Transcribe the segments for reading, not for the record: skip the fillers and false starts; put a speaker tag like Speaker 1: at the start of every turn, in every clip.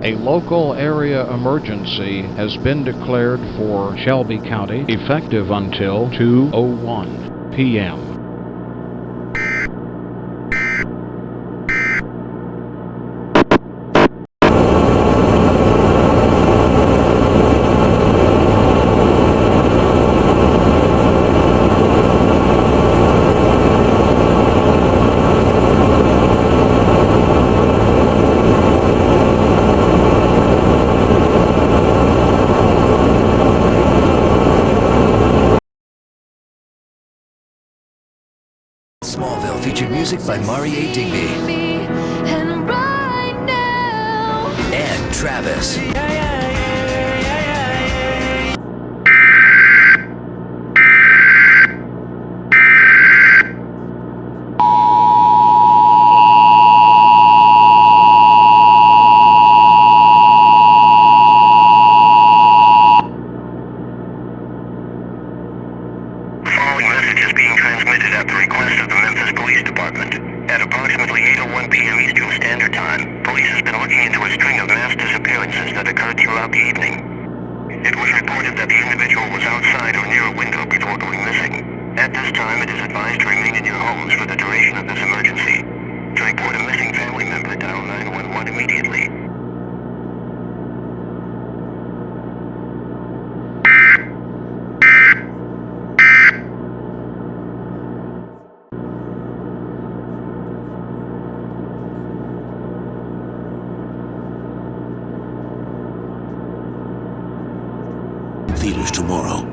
Speaker 1: A local area emergency has been declared for Shelby County, effective until 2:01 p.m.
Speaker 2: Smallville featured music by Mari A. Digby and Travis.
Speaker 3: At the request of the Memphis Police Department. At approximately 8:01 p.m. Eastern Standard Time, police has been looking into a string of mass disappearances that occurred throughout the evening. It was reported that the individual was outside or near a window before going missing. At this time, it is advised to remain in your homes for the duration of this emergency. To report a missing family member, dial 911 immediately.
Speaker 2: Theaters tomorrow.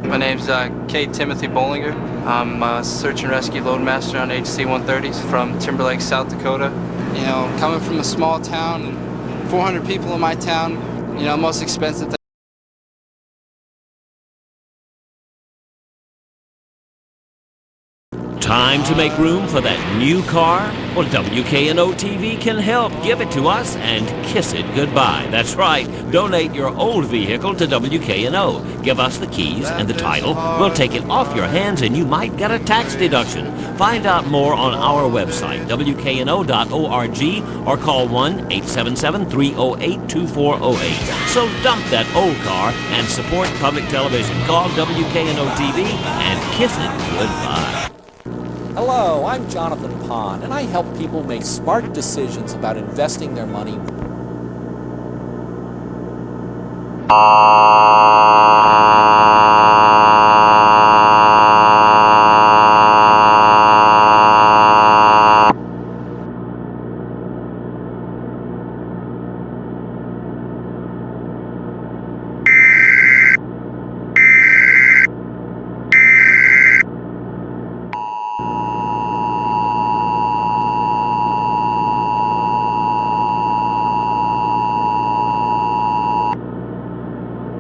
Speaker 4: My name's K. Timothy Bollinger. I'm a search and rescue loadmaster on HC 130s from Timberlake, South Dakota. You know, coming from a small town and 400 people in my town, you know, most expensive thing.
Speaker 5: Time to make room for that new car? Well, WKNO TV can help. Give it to us and kiss it goodbye. That's right. Donate your old vehicle to WKNO. Give us the keys and the title. We'll take it off your hands and you might get a tax deduction. Find out more on our website, WKNO.org, or call 1-877-308-2408. So dump that old car and support public television. Call WKNO TV and kiss it goodbye.
Speaker 6: Hello, I'm Jonathan Pond, and I help people make smart decisions about investing their money.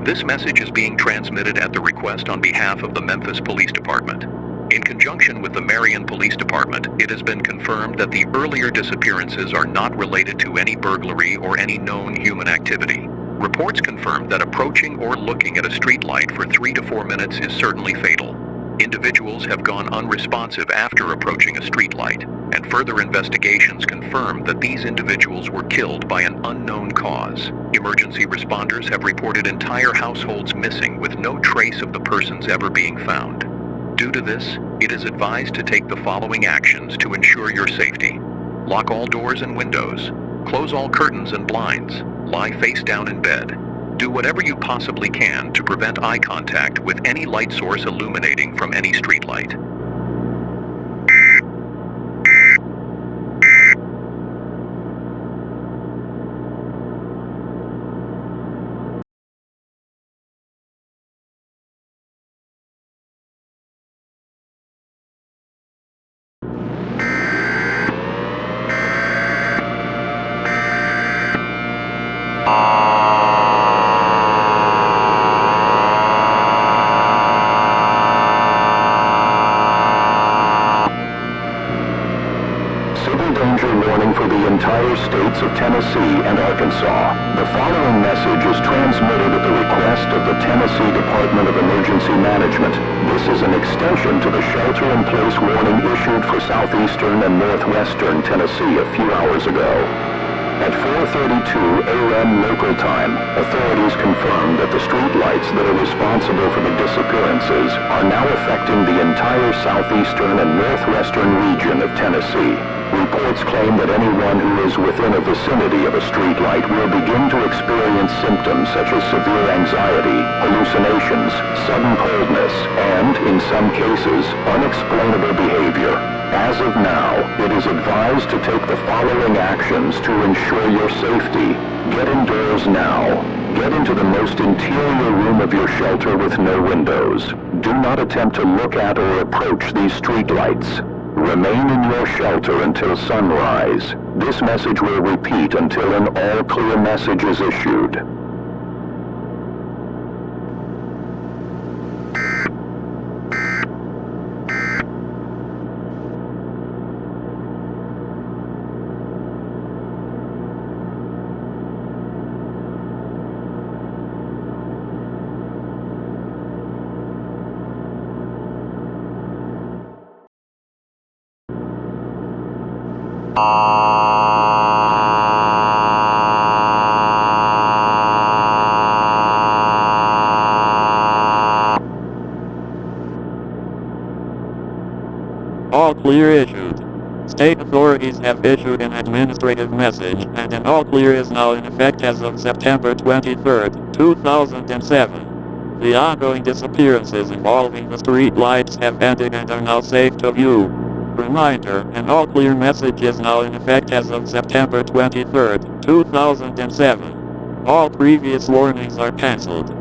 Speaker 7: This message is being transmitted at the request on behalf of the Memphis Police Department. In conjunction with the Marion Police Department, it has been confirmed that the earlier disappearances are not related to any burglary or any known human activity. Reports confirm that approaching or looking at a streetlight for 3 to 4 minutes is certainly fatal. Individuals have gone unresponsive after approaching a streetlight, and further investigations confirm that these individuals were killed by an unknown cause. Emergency responders have reported entire households missing with no trace of the persons ever being found. Due to this, it is advised to take the following actions to ensure your safety. Lock all doors and windows. Close all curtains and blinds. Lie face down in bed. Do whatever you possibly can to prevent eye contact with any light source illuminating from any streetlight. Danger warning for the entire states of Tennessee and Arkansas. The following message is transmitted at the request of the Tennessee Department of Emergency Management. This is an extension to the shelter-in-place warning issued for southeastern and northwestern Tennessee a few hours ago.
Speaker 8: At 4:32 a.m. local time, authorities confirmed that the streetlights that are responsible for the disappearances are now affecting the entire southeastern and northwestern region of Tennessee. Reports claim that anyone who is within a vicinity of a streetlight will begin to experience symptoms such as severe anxiety, hallucinations, sudden coldness, and, in some cases, unexplainable behavior. As of now, it is advised to take the following actions to ensure your safety. Get indoors now. Get into the most interior room of your shelter with no windows. Do not attempt to look at or approach these streetlights. Remain in your shelter until sunrise. This message will repeat until an all-clear message is issued.
Speaker 9: All clear issued. State authorities have issued an administrative message, and an all clear is now in effect as of September 23, 2007. The ongoing disappearances involving the street lights have ended and are now safe to view. Reminder, an all clear message is now in effect as of September 23, 2007. All previous warnings are cancelled.